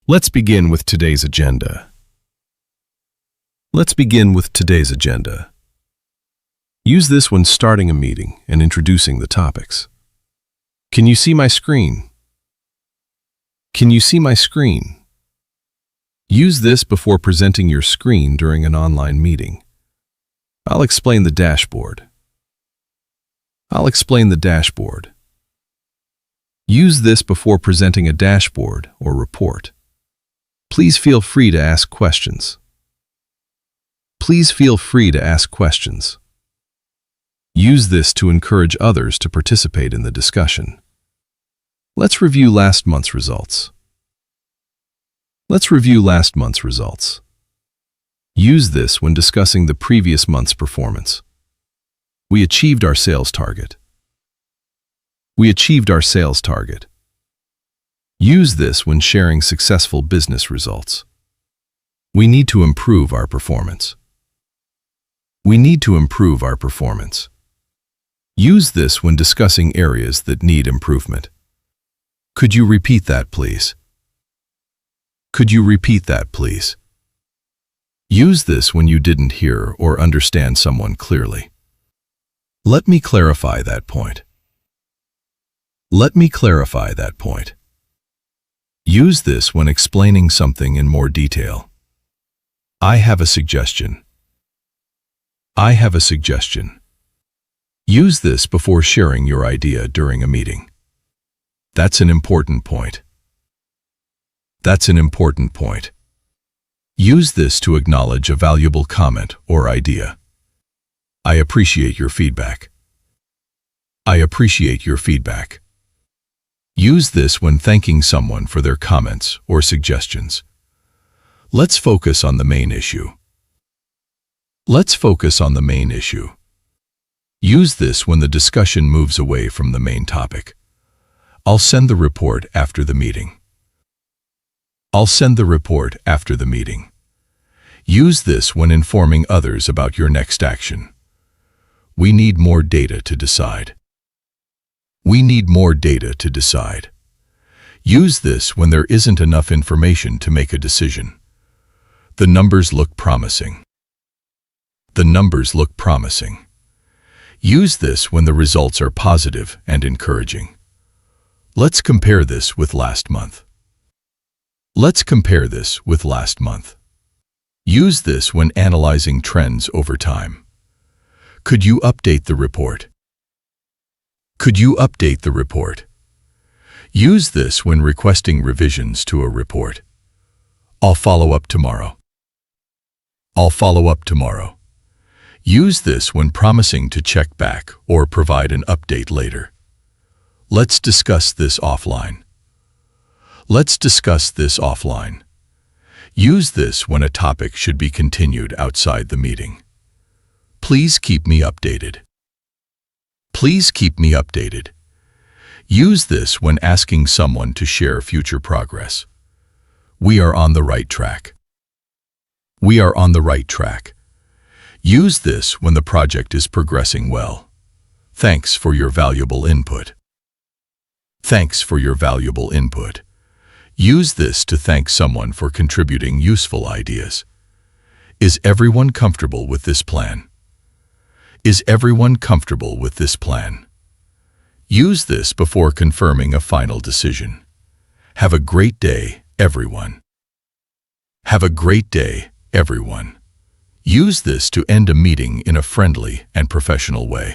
Let's begin with today's agenda. Use this when starting a meeting and introducing the topics. Can you see my screen? Can you see my screen? Use this before presenting your screen during an online meeting. I'll explain the dashboard. Use this before presenting a dashboard or report. Please feel free to ask questions. Use this to encourage others to participate in the discussion. Let's review last month's results. Use this when discussing the previous month's performance. We achieved our sales target. Use this when sharing successful business results. We need to improve our performance. Use this when discussing areas that need improvement. Could you repeat that, please? Use this when you didn't hear or understand someone clearly. Let me clarify that point. Use this when explaining something in more detail. I have a suggestion. Use this before sharing your idea during a meeting. That's an important point. Use this to acknowledge a valuable comment or idea. I appreciate your feedback. Use this when thanking someone for their comments or suggestions. Let's focus on the main issue. Use this when the discussion moves away from the main topic. I'll send the report after the meeting. Use this when informing others about your next action. We need more data to decide. Use this when there isn't enough information to make a decision. The numbers look promising. Use this when the results are positive and encouraging. Let's compare this with last month. Use this when analyzing trends over time. Could you update the report? Use this when requesting revisions to a report. I'll follow up tomorrow. Use this when promising to check back or provide an update later. Let's discuss this offline. Use this when a topic should be continued outside the meeting. Please keep me updated. Use this when asking someone to share future progress. We are on the right track. Use this when the project is progressing well. Thanks for your valuable input. Use this to thank someone for contributing useful ideas. Is everyone comfortable with this plan? Use this before confirming a final decision. Have a great day, everyone. Use this to end a meeting in a friendly and professional way.